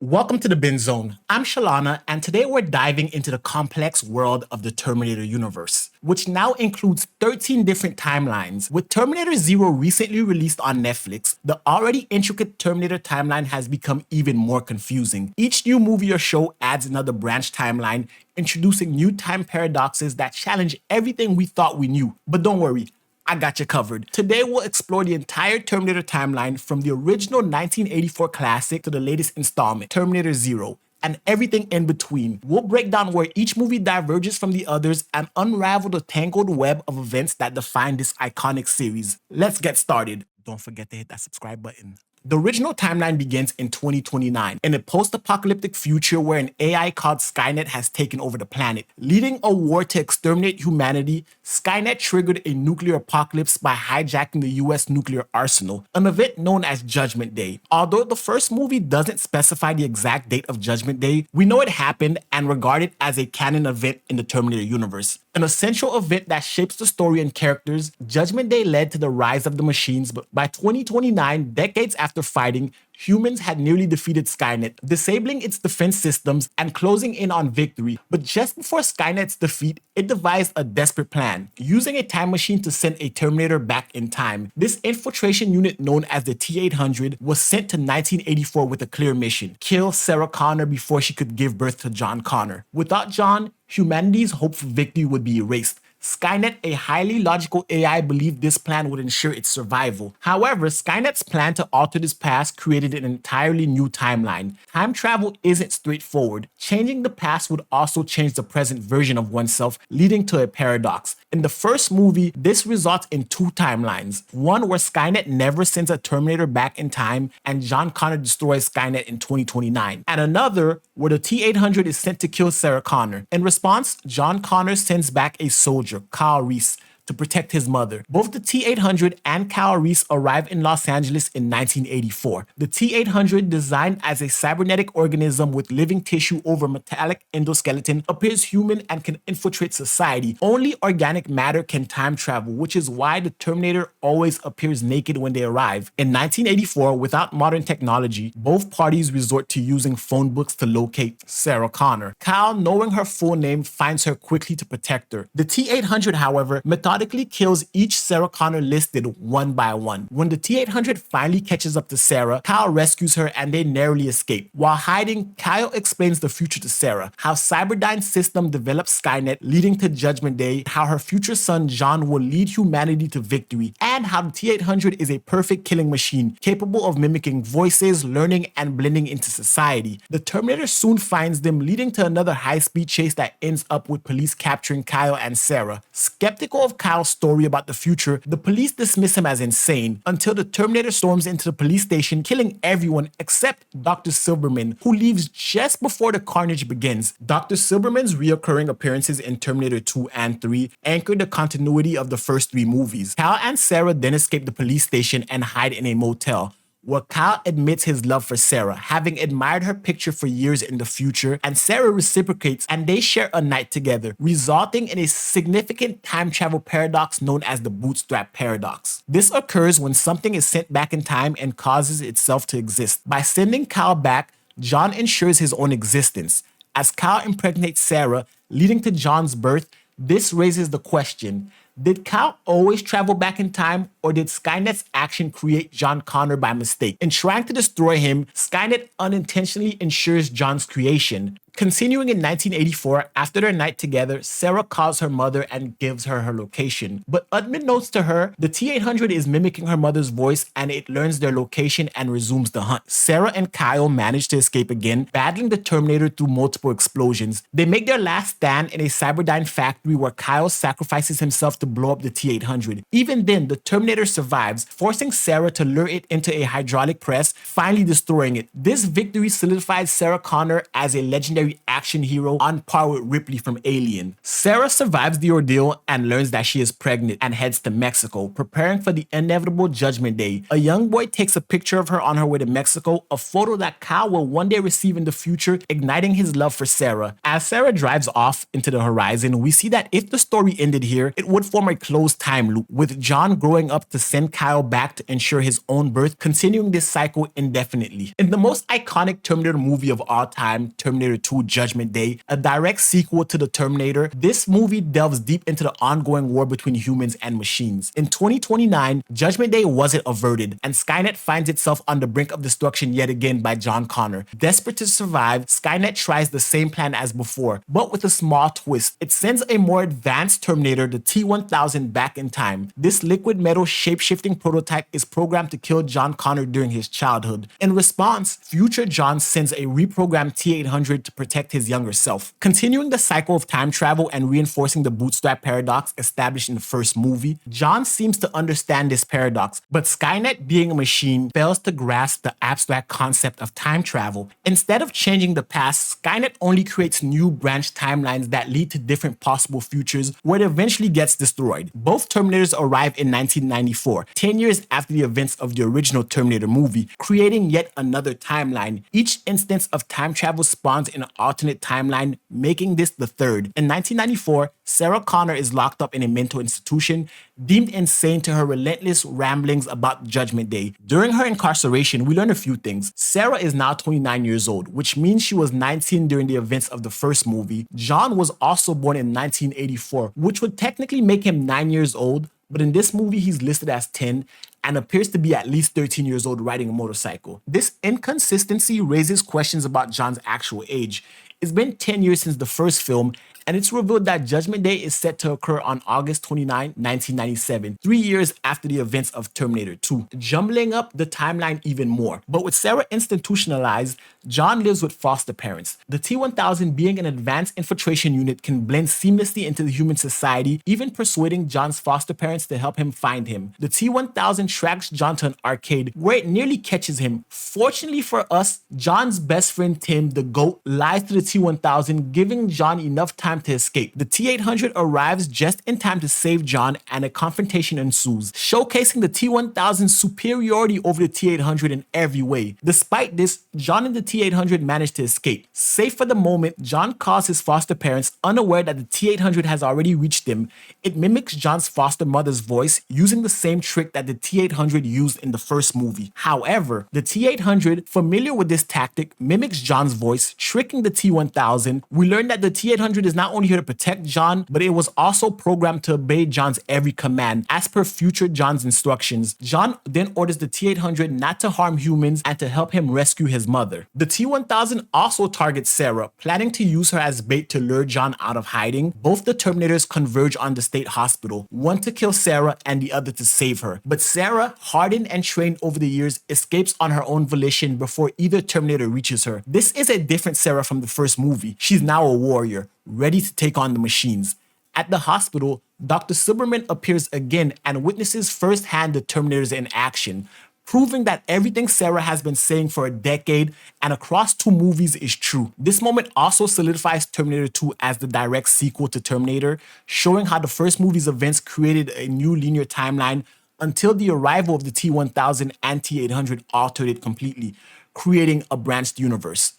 Welcome to the Bin Zone. I'm Shalana, and today we're diving into the complex world of the Terminator universe, which now includes 13 different timelines. With Terminator Zero recently released on Netflix, the already intricate Terminator timeline has become even more confusing. Each new movie or show adds another branch timeline, introducing new time paradoxes that challenge everything we thought we knew. But don't worry, I got you covered. Today we'll explore the entire Terminator timeline from the original 1984 classic to the latest installment, Terminator Zero, and everything in between. We'll break down where each movie diverges from the others and unravel the tangled web of events that define this iconic series. Let's get started. Don't forget to hit that subscribe button. The original timeline begins in 2029, in a post-apocalyptic future where an AI called Skynet has taken over the planet. Leading a war to exterminate humanity, Skynet triggered a nuclear apocalypse by hijacking the US nuclear arsenal, an event known as Judgment Day. Although the first movie doesn't specify the exact date of Judgment Day, we know it happened and regard it as a canon event in the Terminator universe. An essential event that shapes the story and characters, Judgment Day led to the rise of the machines, but by 2029, decades after fighting, humans had nearly defeated Skynet, disabling its defense systems and closing in on victory. But just before Skynet's defeat, it devised a desperate plan, using a time machine to send a Terminator back in time. This infiltration unit, known as the T-800, was sent to 1984 with a clear mission: kill Sarah Connor before she could give birth to John Connor. Without John, humanity's hope for victory would be erased. Skynet, a highly logical AI, believed this plan would ensure its survival. However, Skynet's plan to alter this past created an entirely new timeline. Time travel isn't straightforward. Changing the past would also change the present version of oneself, leading to a paradox. In the first movie, this results in two timelines. One where Skynet never sends a Terminator back in time and John Connor destroys Skynet in 2029. And another where the T-800 is sent to kill Sarah Connor. In response, John Connor sends back a soldier, Kyle Reese, to protect his mother. Both the T-800 and Kyle Reese arrive in Los Angeles in 1984. The T-800, designed as a cybernetic organism with living tissue over metallic endoskeleton, appears human and can infiltrate society. Only organic matter can time travel, which is why the Terminator always appears naked when they arrive. In 1984, without modern technology, both parties resort to using phone books to locate Sarah Connor. Kyle, knowing her full name, finds her quickly to protect her. The T-800, however, methodically kills each Sarah Connor listed one by one. When the T-800 finally catches up to Sarah, Kyle rescues her and they narrowly escape. While hiding, Kyle explains the future to Sarah, how Cyberdyne's system develops Skynet, leading to Judgment Day, how her future son John will lead humanity to victory, and how the T-800 is a perfect killing machine, capable of mimicking voices, learning, and blending into society. The Terminator soon finds them, leading to another high-speed chase that ends up with police capturing Kyle and Sarah. Skeptical of Kyle's story about the future, the police dismiss him as insane until the Terminator storms into the police station, killing everyone except Dr. Silberman, who leaves just before the carnage begins. Dr. Silberman's reoccurring appearances in Terminator 2 and 3 anchor the continuity of the first three movies. Kyle and Sarah then escape the police station and hide in a motel, where Kyle admits his love for Sarah, having admired her picture for years in the future, and Sarah reciprocates and they share a night together, resulting in a significant time travel paradox known as the bootstrap paradox. This occurs when something is sent back in time and causes itself to exist. By sending Kyle back, John ensures his own existence. As Kyle impregnates Sarah, leading to John's birth, this raises the question: did Kyle always travel back in time, or did Skynet's action create John Connor by mistake? In trying to destroy him, Skynet unintentionally ensures John's creation. Continuing in 1984, after their night together, Sarah calls her mother and gives her her location. But unbeknownst to her, the T-800 is mimicking her mother's voice and it learns their location and resumes the hunt. Sarah and Kyle manage to escape again, battling the Terminator through multiple explosions. They make their last stand in a Cyberdyne factory where Kyle sacrifices himself to blow up the T-800. Even then, the Terminator survives, forcing Sarah to lure it into a hydraulic press, finally destroying it. This victory solidifies Sarah Connor as a legendary action hero on par with Ripley from Alien. Sarah survives the ordeal and learns that she is pregnant and heads to Mexico, preparing for the inevitable Judgment Day. A young boy takes a picture of her on her way to Mexico, a photo that Kyle will one day receive in the future, igniting his love for Sarah. As Sarah drives off into the horizon, we see that if the story ended here, it would form a closed time loop, with John growing up to send Kyle back to ensure his own birth, continuing this cycle indefinitely. In the most iconic Terminator movie of all time, Terminator 2 Judgment Day, a direct sequel to the Terminator, this movie delves deep into the ongoing war between humans and machines. In 2029, Judgment Day wasn't averted, and Skynet finds itself on the brink of destruction yet again by John Connor. Desperate to survive, Skynet tries the same plan as before, but with a small twist. It sends a more advanced Terminator, the T-1000, back in time. This liquid metal shape-shifting prototype is programmed to kill John Connor during his childhood. In response, future John sends a reprogrammed T-800 to protect his younger self. Continuing the cycle of time travel and reinforcing the bootstrap paradox established in the first movie, John seems to understand this paradox, but Skynet, being a machine, fails to grasp the abstract concept of time travel. Instead of changing the past, Skynet only creates new branched timelines that lead to different possible futures where it eventually gets destroyed. Both Terminators arrive in 1994, 10 years after the events of the original Terminator movie, creating yet another timeline. Each instance of time travel spawns in an alternate timeline, making this the third. In 1994, Sarah Connor is locked up in a mental institution, deemed insane to her relentless ramblings about Judgment Day. During her incarceration, we learn a few things. Sarah is now 29 years old, which means she was 19 during the events of the first movie. John was also born in 1984, which would technically make him 9 years old, but in this movie he's listed as 10 and appears to be at least 13 years old riding a motorcycle. This inconsistency raises questions about John's actual age. It's been 10 years since the first film, and it's revealed that Judgment Day is set to occur on August 29, 1997, 3 years after the events of Terminator 2, jumbling up the timeline even more. But with Sarah institutionalized, John lives with foster parents. The T-1000, being an advanced infiltration unit, can blend seamlessly into the human society, even persuading John's foster parents to help him find him. The T-1000 tracks John to an arcade where it nearly catches him. Fortunately for us, John's best friend Tim, the GOAT, lies to the T-1000, giving John enough time to escape. The T-800 arrives just in time to save John, and a confrontation ensues, showcasing the T-1000's superiority over the T-800 in every way. Despite this, John and the T-800 manage to escape. Safe for the moment, John calls his foster parents, unaware that the T-800 has already reached them. It mimics John's foster mother's voice, using the same trick that the T-800 used in the first movie. However, the T-800, familiar with this tactic, mimics John's voice, tricking the T-1000. We learn that the T-800 is not only here to protect John, but it was also programmed to obey John's every command, as per future John's instructions. John then orders the T-800 not to harm humans and to help him rescue his mother. The T-1000 also targets Sarah, planning to use her as bait to lure John out of hiding. Both the Terminators converge on the state hospital, one to kill Sarah and the other to save her. But Sarah, hardened and trained over the years, escapes on her own volition before either Terminator reaches her. This is a different Sarah from the first movie. She's now a warrior, ready to take on the machines. At the hospital, Dr. Silberman appears again and witnesses firsthand the Terminators in action, proving that everything Sarah has been saying for a decade and across two movies is true. This moment also solidifies Terminator 2 as the direct sequel to Terminator, showing how the first movie's events created a new linear timeline until the arrival of the T-1000 and T-800 altered it completely, creating a branched universe.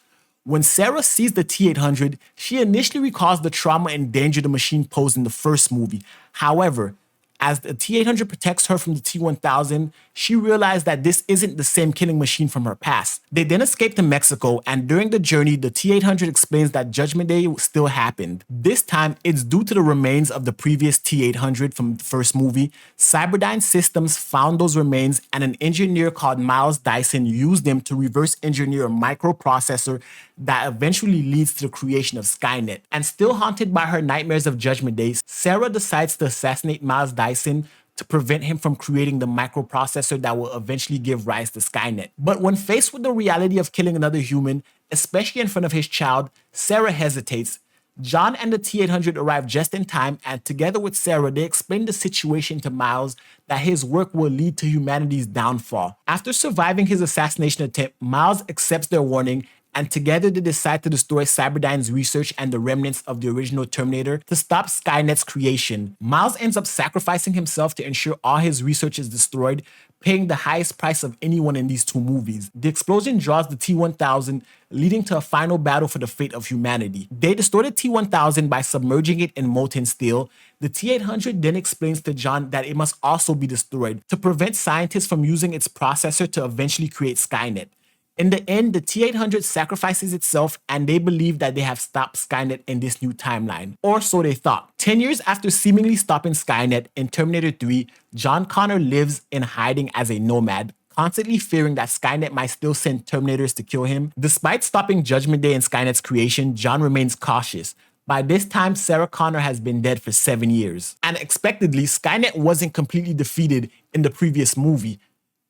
When Sarah sees the T-800, she initially recalls the trauma and danger the machine posed in the first movie. However, as the T-800 protects her from the T-1000, she realized that this isn't the same killing machine from her past. They then escape to Mexico, and during the journey, the T-800 explains that Judgment Day still happened. This time, it's due to the remains of the previous T-800 from the first movie. Cyberdyne Systems found those remains, and an engineer called Miles Dyson used them to reverse engineer a microprocessor that eventually leads to the creation of Skynet. And still haunted by her nightmares of Judgment Day, Sarah decides to assassinate Miles Dyson to prevent him from creating the microprocessor that will eventually give rise to Skynet. But when faced with the reality of killing another human, especially in front of his child, Sarah hesitates. John and the T-800 arrive just in time, and together with Sarah, they explain the situation to Miles that his work will lead to humanity's downfall. After surviving his assassination attempt, Miles accepts their warning and together they decide to destroy Cyberdyne's research and the remnants of the original Terminator to stop Skynet's creation. Miles ends up sacrificing himself to ensure all his research is destroyed, paying the highest price of anyone in these two movies. The explosion draws the T-1000, leading to a final battle for the fate of humanity. They destroy the T-1000 by submerging it in molten steel. The T-800 then explains to John that it must also be destroyed to prevent scientists from using its processor to eventually create Skynet. In the end, the T-800 sacrifices itself and they believe that they have stopped Skynet in this new timeline. Or so they thought. 10 years after seemingly stopping Skynet, in Terminator 3, John Connor lives in hiding as a nomad, constantly fearing that Skynet might still send Terminators to kill him. Despite stopping Judgment Day and Skynet's creation, John remains cautious. By this time, Sarah Connor has been dead for 7 years. Unexpectedly, Skynet wasn't completely defeated in the previous movie.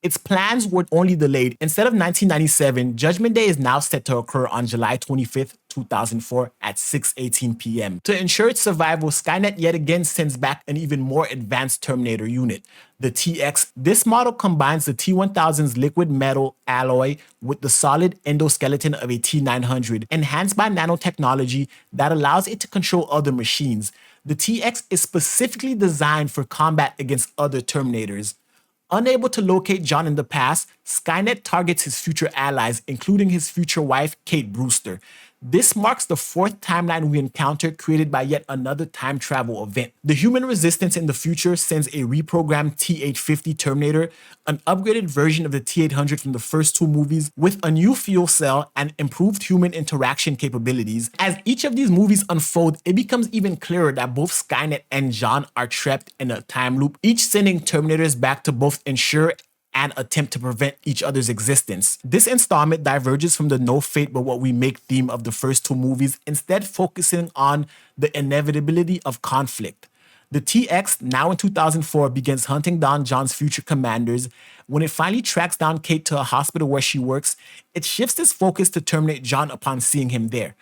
Its plans were only delayed. Instead of 1997, Judgment Day is now set to occur on July 25th, 2004 at 6:18 p.m. To ensure its survival, Skynet yet again sends back an even more advanced Terminator unit, the TX. This model combines the T-1000's liquid metal alloy with the solid endoskeleton of a T-900, enhanced by nanotechnology that allows it to control other machines. The TX is specifically designed for combat against other Terminators. Unable to locate John in the past, Skynet targets his future allies, including his future wife, Kate Brewster. This marks the fourth timeline we encounter, created by yet another time travel event. The human resistance in the future sends a reprogrammed T-850 Terminator, an upgraded version of the T-800 from the first two movies, with a new fuel cell and improved human interaction capabilities. As each of these movies unfold, it becomes even clearer that both Skynet and John are trapped in a time loop, each sending Terminators back to both ensure and attempt to prevent each other's existence. This installment diverges from the no fate but what we make theme of the first two movies, instead focusing on the inevitability of conflict. The TX, now in 2004, begins hunting down John's future commanders. When it finally tracks down Kate to a hospital where she works, it shifts its focus to terminate John upon seeing him there.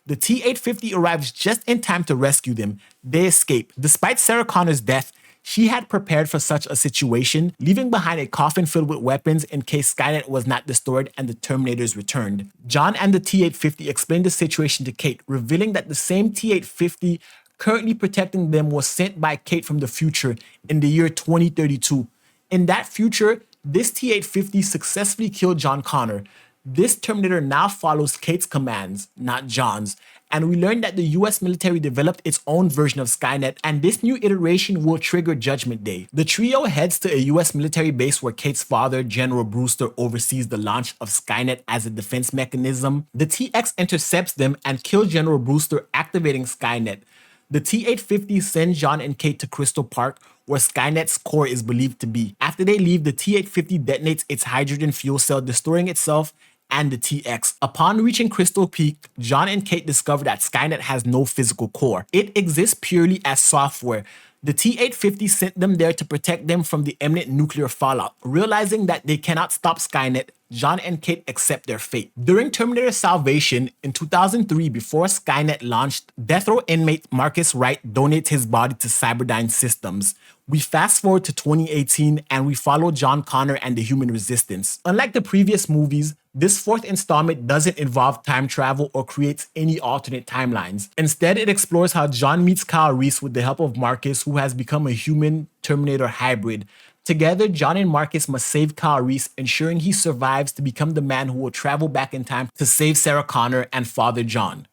The T-850 arrives just in time to rescue them. They escape. Despite Sarah Connor's death, she had prepared for such a situation, leaving behind a coffin filled with weapons in case Skynet was not destroyed and the Terminators returned. John and the T-850 explained the situation to Kate, revealing that the same T-850 currently protecting them was sent by Kate from the future in the year 2032. In that future, this T-850 successfully killed John Connor. This Terminator now follows Kate's commands, not John's, and we learned that the US military developed its own version of Skynet, and this new iteration will trigger Judgment Day. The trio heads to a US military base where Kate's father, General Brewster, oversees the launch of Skynet as a defense mechanism. The TX intercepts them and kills General Brewster, activating Skynet. The T-850 sends John and Kate to Crystal Park, where Skynet's core is believed to be. After they leave, the T-850 detonates its hydrogen fuel cell, destroying itself and the TX. Upon reaching Crystal Peak, John and Kate discover that Skynet has no physical core. It exists purely as software. The T-850 sent them there to protect them from the imminent nuclear fallout. Realizing that they cannot stop Skynet, John and Kate accept their fate. During Terminator Salvation in 2003, before Skynet launched, death row inmate Marcus Wright donates his body to Cyberdyne Systems. We fast forward to 2018 and we follow John Connor and the human resistance. Unlike the previous movies, this fourth installment doesn't involve time travel or creates any alternate timelines. Instead, it explores how John meets Kyle Reese with the help of Marcus, who has become a human Terminator hybrid. Together, John and Marcus must save Kyle Reese, ensuring he survives to become the man who will travel back in time to save Sarah Connor and Father John.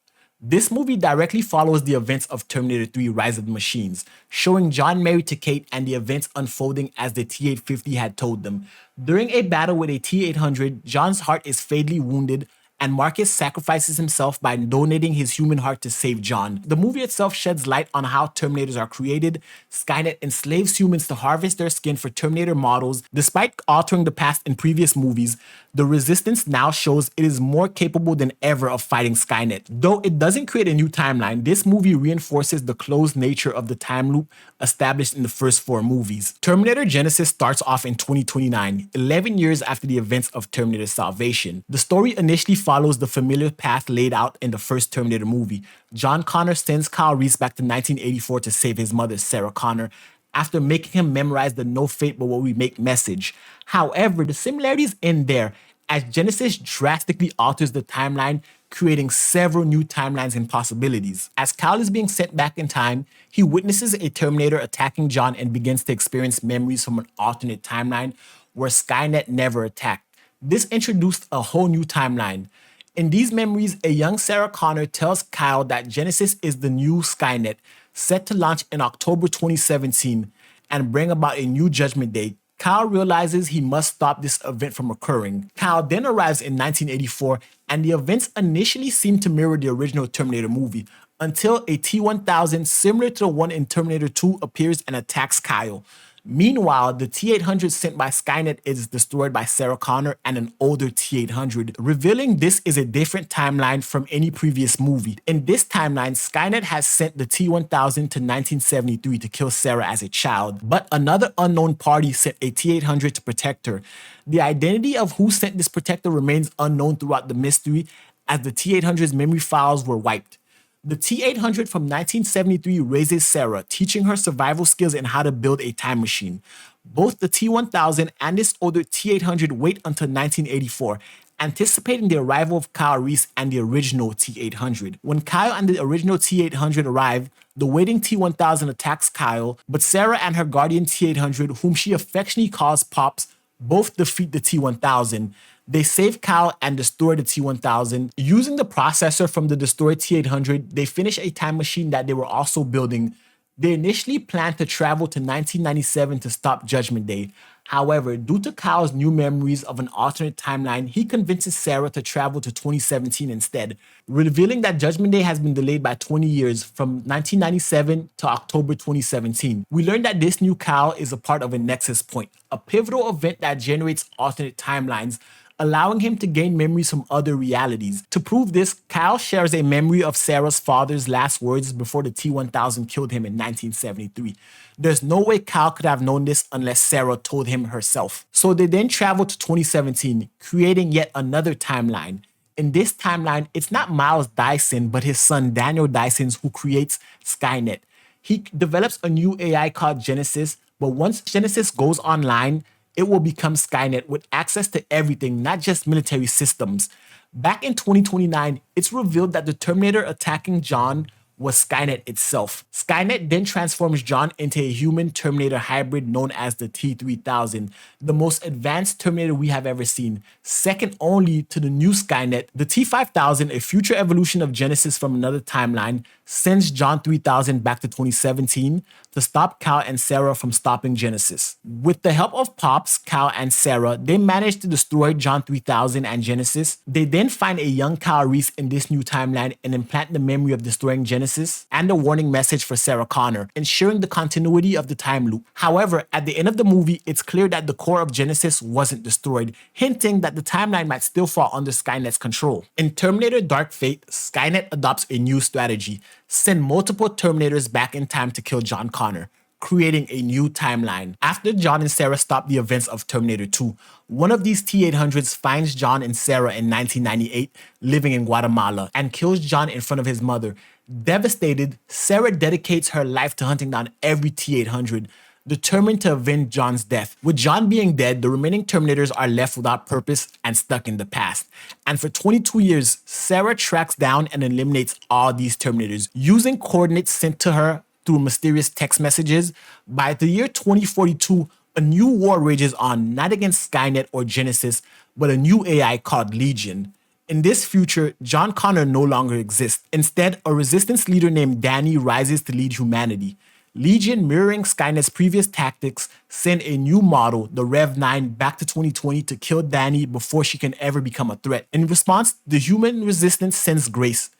This movie directly follows the events of Terminator 3 Rise of the Machines, showing John married to Kate and the events unfolding as the T-850 had told them. During a battle with a T-800, John's heart is fatally wounded, and Marcus sacrifices himself by donating his human heart to save John. The movie itself sheds light on how Terminators are created. Skynet enslaves humans to harvest their skin for Terminator models. Despite altering the past in previous movies, the Resistance now shows it is more capable than ever of fighting Skynet. Though it doesn't create a new timeline, this movie reinforces the closed nature of the time loop established in the first four movies. Terminator Genesis starts off in 2029, 11 years after the events of Terminator Salvation. The story initially follows the familiar path laid out in the first Terminator movie. John Connor sends Kyle Reese back to 1984 to save his mother, Sarah Connor, after making him memorize the no fate but what we make message. However, the similarities end there, as Genesis drastically alters the timeline, creating several new timelines and possibilities. As Kyle is being sent back in time, he witnesses a Terminator attacking John and begins to experience memories from an alternate timeline where Skynet never attacked. This introduced a whole new timeline. In these memories, a young Sarah Connor tells Kyle that Genesis is the new Skynet, set to launch in October 2017 and bring about a new Judgment Day. Kyle realizes he must stop this event from occurring. Kyle then arrives in 1984, and the events initially seem to mirror the original Terminator movie, until a T-1000 similar to the one in Terminator 2 appears and attacks Kyle. Meanwhile, the T-800 sent by Skynet is destroyed by Sarah Connor and an older T-800, revealing this is a different timeline from any previous movie. In this timeline, Skynet has sent the T-1000 to 1973 to kill Sarah as a child, but another unknown party sent a T-800 to protect her. The identity of who sent this protector remains unknown throughout the mystery, as the T-800's memory files were wiped. The T-800 from 1973 raises Sarah, teaching her survival skills and how to build a time machine. Both the T-1000 and this older T-800 wait until 1984, anticipating the arrival of Kyle Reese and the original T-800. When Kyle and the original T-800 arrive, the waiting T-1000 attacks Kyle, but Sarah and her guardian T-800, whom she affectionately calls Pops, both defeat the T-1000. They save Kyle and destroy the T-1000. Using the processor from the destroyed T-800, they finish a time machine that they were also building. They initially planned to travel to 1997 to stop Judgment Day. However, due to Kyle's new memories of an alternate timeline, he convinces Sarah to travel to 2017 instead, revealing that Judgment Day has been delayed by 20 years from 1997 to October 2017. We learned that this new Kyle is a part of a Nexus Point, a pivotal event that generates alternate timelines, allowing him to gain memories from other realities. To prove this, Kyle shares a memory of Sarah's father's last words before the T-1000 killed him in 1973. There's no way Kyle could have known this unless Sarah told him herself. So they then travel to 2017, creating yet another timeline. In this timeline, it's not Miles Dyson, but his son Daniel Dyson who creates Skynet. He develops a new AI called Genisys, but once Genisys goes online, it will become Skynet with access to everything, not just military systems. Back in 2029, it's revealed that the Terminator attacking John was Skynet itself. Skynet then transforms John into a human Terminator hybrid known as the T-3000, the most advanced Terminator we have ever seen, second only to the new Skynet. The T-5000, a future evolution of Genesis from another timeline, sends John 3000 back to 2017 to stop Kyle and Sarah from stopping Genesis. With the help of Pops, Kyle, and Sarah, they manage to destroy John 3000 and Genesis. They then find a young Kyle Reese in this new timeline and implant the memory of destroying Genesis and a warning message for Sarah Connor, ensuring the continuity of the time loop. However, at the end of the movie, it's clear that the core of Genesis wasn't destroyed, hinting that the timeline might still fall under Skynet's control. In Terminator Dark Fate, Skynet adopts a new strategy: send multiple Terminators back in time to kill John Connor, creating a new timeline. After John and Sarah stop the events of Terminator 2, one of these T-800s finds John and Sarah in 1998 living in Guatemala and kills John in front of his mother. Devastated, Sarah dedicates her life to hunting down every T-800, determined to avenge John's death. With John being dead, the remaining Terminators are left without purpose and stuck in the past. And for 22 years, Sarah tracks down and eliminates all these Terminators, using coordinates sent to her through mysterious text messages. By the year 2042, a new war rages on, not against Skynet or Genesis, but a new AI called Legion. In this future, John Connor no longer exists. Instead, a resistance leader named Danny rises to lead humanity. Legion, mirroring Skynet's previous tactics, send a new model, the Rev-9, back to 2020 to kill Danny before she can ever become a threat. In response, the human resistance sends Grace,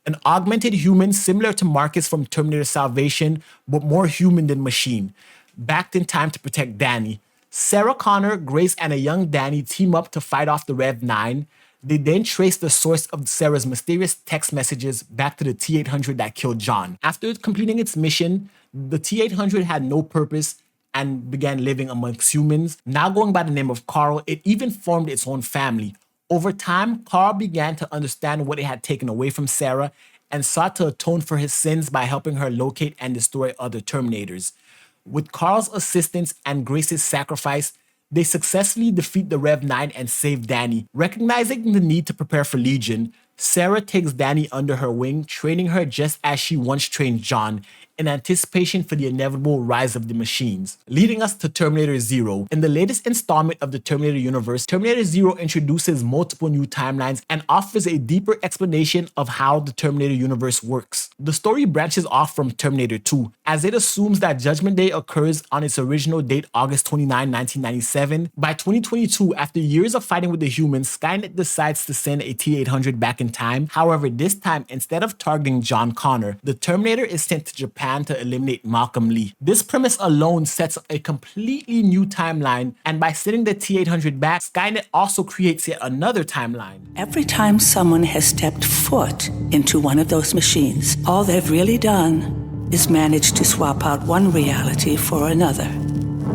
an augmented human similar to Marcus from Terminator Salvation, but more human than machine, backed in time to protect Danny. Sarah Connor, Grace, and a young Danny team up to fight off the Rev-9. They then trace the source of Sarah's mysterious text messages back to the T-800 that killed John. After completing its mission, the T-800 had no purpose and began living amongst humans. Now going by the name of Carl, it even formed its own family. Over time, Carl began to understand what it had taken away from Sarah and sought to atone for his sins by helping her locate and destroy other Terminators. With Carl's assistance and Grace's sacrifice, They successfully defeat the Rev 9 and save Danny. Recognizing the need to prepare for Legion, Sarah takes Danny under her wing, training her just as she once trained John, in anticipation for the inevitable rise of the machines. Leading us to Terminator Zero. In the latest installment of the Terminator universe, Terminator Zero introduces multiple new timelines and offers a deeper explanation of how the Terminator universe works. The story branches off from Terminator 2, as it assumes that Judgment Day occurs on its original date, August 29, 1997. By 2022, after years of fighting with the humans, Skynet decides to send a T-800 back in time. However, this time, instead of targeting John Connor, the Terminator is sent to Japan to eliminate Malcolm Lee. This premise alone sets up a completely new timeline, and by sending the T-800 back, Skynet also creates yet another timeline. Every time someone has stepped foot into one of those machines, all they've really done is manage to swap out one reality for another.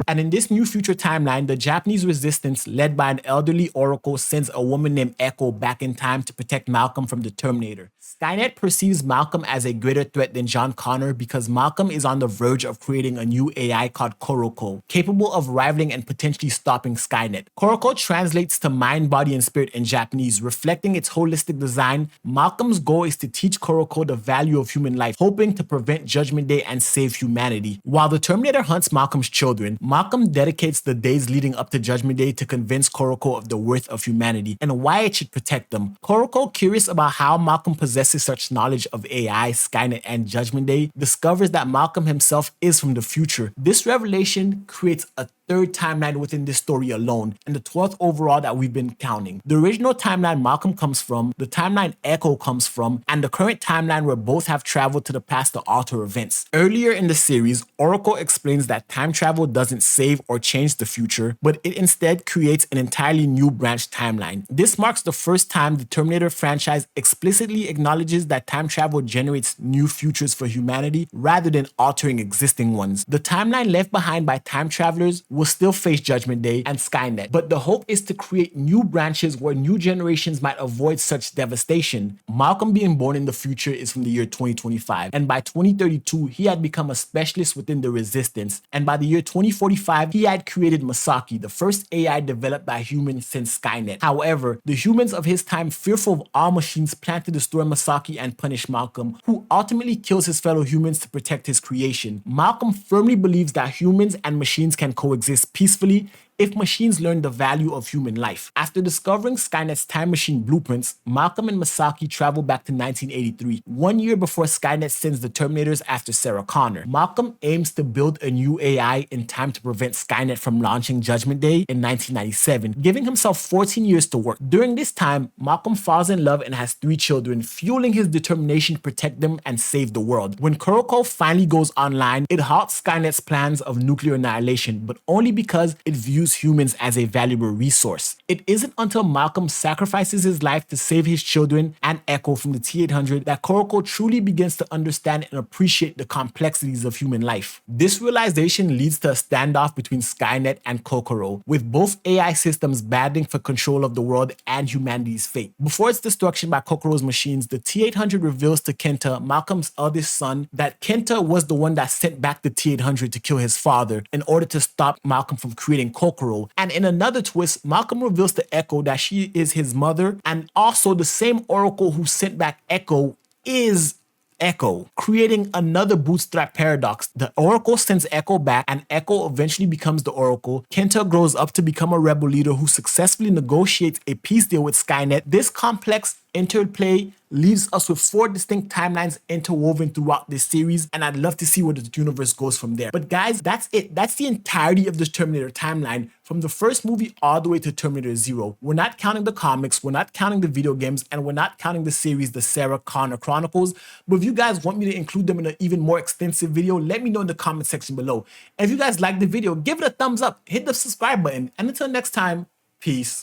And in this new future timeline, the Japanese resistance, led by an elderly Oracle, sends a woman named Echo back in time to protect Malcolm from the Terminator. Skynet perceives Malcolm as a greater threat than John Connor because Malcolm is on the verge of creating a new AI called Koroko, capable of rivaling and potentially stopping Skynet. Koroko translates to mind, body, and spirit in Japanese, reflecting its holistic design. Malcolm's goal is to teach Koroko the value of human life, hoping to prevent Judgment Day and save humanity. While the Terminator hunts Malcolm's children, Malcolm dedicates the days leading up to Judgment Day to convince Koroko of the worth of humanity and why it should protect them. Koroko, curious about how Malcolm possesses such knowledge of AI, Skynet, and Judgment Day, discovers that Malcolm himself is from the future. This revelation creates a third timeline within this story alone, and the 12th overall that we've been counting. The original timeline Malcolm comes from, the timeline Echo comes from, and the current timeline where both have traveled to the past to alter events. Earlier in the series, Oracle explains that time travel doesn't save or change the future, but it instead creates an entirely new branch timeline. This marks the first time the Terminator franchise explicitly acknowledges that time travel generates new futures for humanity rather than altering existing ones. The timeline left behind by time travelers will still face Judgment Day and Skynet, but the hope is to create new branches where new generations might avoid such devastation. Malcolm being born in the future is from the year 2025, and by 2032 he had become a specialist within the resistance, and by the year 2045 he had created Masaki, the first AI developed by humans since Skynet. However, the humans of his time, fearful of all machines, plan to destroy Masaki and punish Malcolm, who ultimately kills his fellow humans to protect his creation. Malcolm firmly believes that humans and machines can coexist peacefully if machines learn the value of human life. After discovering Skynet's time machine blueprints, Malcolm and Masaki travel back to 1983, 1 year before Skynet sends the Terminators after Sarah Connor. Malcolm aims to build a new AI in time to prevent Skynet from launching Judgment Day in 1997, giving himself 14 years to work. During this time, Malcolm falls in love and has 3 children, fueling his determination to protect them and save the world. When Kuroko finally goes online, it halts Skynet's plans of nuclear annihilation, but only because it views humans as a valuable resource. It isn't until Malcolm sacrifices his life to save his children and Echo from the T-800 that Kuroko truly begins to understand and appreciate the complexities of human life. This realization leads to a standoff between Skynet and Kokoro, with both AI systems battling for control of the world and humanity's fate. Before its destruction by Kokoro's machines, the T-800 reveals to Kenta, Malcolm's eldest son, that Kenta was the one that sent back the T-800 to kill his father in order to stop Malcolm from creating Kokoro. And in another twist, Malcolm reveals to Echo that she is his mother, and also the same Oracle who sent back Echo is Echo, creating another bootstrap paradox. The Oracle sends Echo back, and Echo eventually becomes the Oracle. Kenta grows up to become a rebel leader who successfully negotiates a peace deal with Skynet. This complex interplay leaves us with 4 distinct timelines interwoven throughout this series, and I'd love to see where the universe goes from there. But guys, that's it. That's the entirety of the Terminator timeline, from the first movie all the way to Terminator Zero. We're not counting the comics, we're not counting the video games, and we're not counting the series, the Sarah Connor Chronicles. But if you guys want me to include them in an even more extensive video, let me know in the comment section below. And if you guys like the video, give it a thumbs up, hit the subscribe button, and until next time, peace.